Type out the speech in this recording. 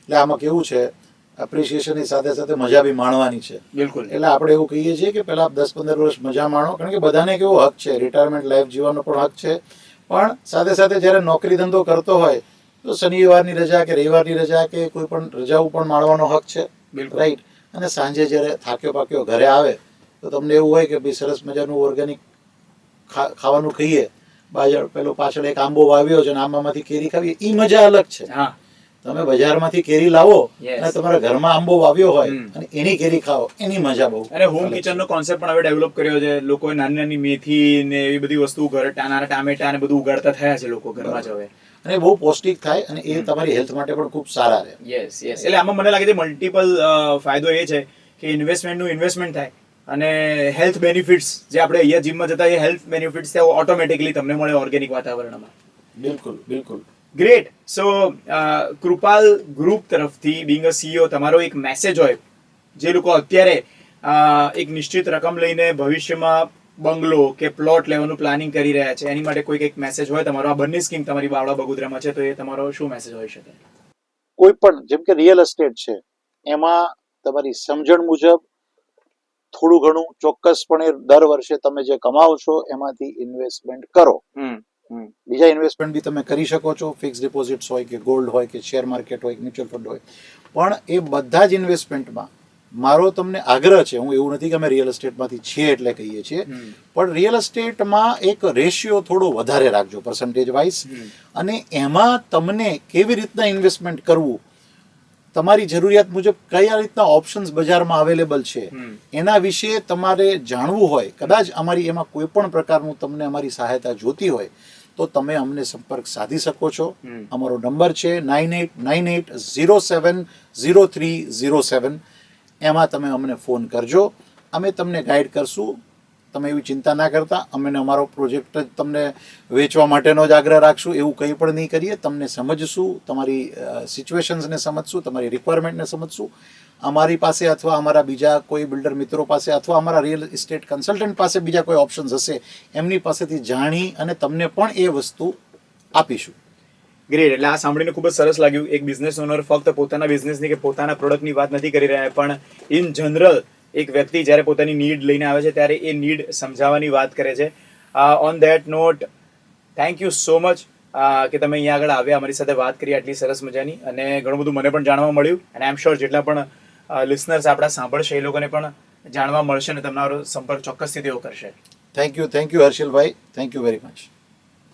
એટલે આમાં કેવું છે, એપ્રિસિએશનની સાથે સાથે મજા બી માણવાની છે. બિલકુલ. એટલે આપણે એવું કહીએ છીએ કે પહેલા 10-15 વર્ષ મજા માણો, કારણ કે બધાને કેવો હક છે, રિટાયરમેન્ટ લાઈફ જીવવાનો પણ હક છે, પણ સાથે સાથે જ્યારે નોકરી ધંધો કરતો હોય તો શનિવારની રજા કે રવિવારની રજા કે કોઈ પણ રજાઓ પણ માણવાનો હક છે. રાઈટ. અને સાંજે જ્યારે થાક્યો પાક્યો ઘરે આવે તો તમને એવું હોય કે ભાઈ સરસ મજાનું ઓર્ગેનિક ખાવાનું ખાઈએ, પેલો પાછળ એક આંબો વાવ્યો છે અને આંબામાંથી કેરી ખાવીએ, એ મજા અલગ છે. તમે બજારમાંથી કેરી લાવો અને તમારા ઘરમાં આંબો વાવ્યો હોય અને એની કેરી ખાઓ, એની મજા બહુ. અને હોમ કિચન નો કોન્સેપ્ટ પણ હવે ડેવલપ કર્યો છે. લોકોએ નાની નાની મેથી ને એવી બધી વસ્તુ ઘરે ટામેટા ને બધું ઉગાડતા થયા છે લોકો ઘરમાં જ હવે. અને બહુ પૌષ્ટિક થાય અને એ તમારી હેલ્થ માટે પણ ખૂબ સારા રહે. Yes yes. એટલે આમાં મને લાગે છે મલ્ટિપલ ફાયદો એ છે કે ઇન્વેસ્ટમેન્ટનું ઇન્વેસ્ટમેન્ટ થાય અને હેલ્થ બેનિફિટ્સ જે આપણે અહીંયા જીમમાં જતા એ હેલ્થ બેનિફિટ્સ ત્યાં ઓટોમેટિકલી તમને મળે ઓર્ગેનિક વાતાવરણમાં. બિલકુલ બિલકુલ. ગ્રેટ. સો કૃપાલ ગ્રુપ તરફથી બીંગ અ સીઈઓ તમારો એક મેસેજ હોય જે લોકો અત્યારે એક નિશ્ચિત રકમ લઈને ભવિષ્યમાં બંગલો કે પ્લોટ લેવાનું પ્લાનિંગ કરી રહ્યા છે, એની માટે કોઈક એક મેસેજ હોય તમારો, આ બંને સ્કીમ તમારી બાવળા બગોદરામાં છે, તો એ તમારો શું મેસેજ હોઈ શકે? કોઈ પણ, જેમ કે રિયલ એસ્ટેટ છે, એમાં તમારી સમજણ મુજબ થોડું ઘણું ચોક્કસપણે દર વર્ષે તમે જે કમાવો છો એમાંથી ઇન્વેસ્ટમેન્ટ કરો. બીજા ઇન્વેસ્ટમેન્ટ બી તમે કરી શકો છો, ફિક્સ ડિપોઝિટ્સ હોય કે ગોલ્ડ હોય કે શેર માર્કેટ હોય કે મ્યુચ્યુઅલ ફંડ હોય, પણ એ બધા જ ઇન્વેસ્ટમેન્ટમાં મારો તમને આગ્રહ છે, હું એવું નથી કે અમે રિયલ એસ્ટેટમાંથી છીએ એટલે કહીએ છીએ, પણ રિયલ એસ્ટેટમાં એક રેશિયો થોડો વધારે રાખજો પર્સન્ટેજ વાઇઝ, અને એમાં તમને કેવી રીતના ઇન્વેસ્ટમેન્ટ કરવું, તમારી જરૂરિયાત મુજબ કયા રીતના ઓપ્શન્સ બજારમાં અવેલેબલ છે એના વિશે તમારે જાણવું હોય. કદાચ અમારી એમાં કોઈ પણ પ્રકારનું તમને અમારી સહાયતા જોતી હોય તો તમે અમને સંપર્ક સાધી શકો છો. અમારો નંબર છે 9898070307. એમાં તમે અમને ફોન કરજો, અમે તમને ગાઈડ કરશું. તમે એવી ચિંતા ના કરતા, અમે અમારો પ્રોજેક્ટ જ તમને વેચવા માટેનો જ આગ્રહ રાખશું, એવું કંઈ પણ નહીં કરીએ. તમને સમજશું, તમારી સિચ્યુએશન્સને સમજશું, તમારી રિક્વાયરમેન્ટને સમજશું. અમારી પાસે અથવા અમારા બીજા કોઈ બિલ્ડર મિત્રો પાસે અથવા અમારા રિયલ એસ્ટેટ કન્સલ્ટન્ટ પાસે બીજા કોઈ ઓપ્શન્સ હશે, એમની પાસેથી જાણી અને તમને પણ એ વસ્તુ આપીશું. ગ્રેટ. એટલે આ સાંભળીને ખૂબ જ સરસ લાગ્યું. એક બિઝનેસ ઓનર ફક્ત પોતાના બિઝનેસની કે પોતાના પ્રોડક્ટની વાત નથી કરી રહ્યા, પણ ઇન જનરલ એક વ્યક્તિ જ્યારે પોતાની નીડ લઈને આવે છે ત્યારે એ નીડ સમજાવવાની વાત કરે છે. On that note, thank you so much કે તમે અહીંયા આગળ આવ્યા, અમારી સાથે વાત કરી આટલી સરસ મજાની, અને ઘણું બધું મને પણ જાણવા મળ્યું. અને આઈ એમ શ્યોર જેટલા પણ લિસનર્સ આપણા સાંભળશે એ લોકોને પણ જાણવા મળશે અને તમારો સંપર્ક ચોક્કસથી તેઓ કરશે. થેન્ક યુ હર્ષિલભાઈ, થેન્ક યુ વેરી મચ.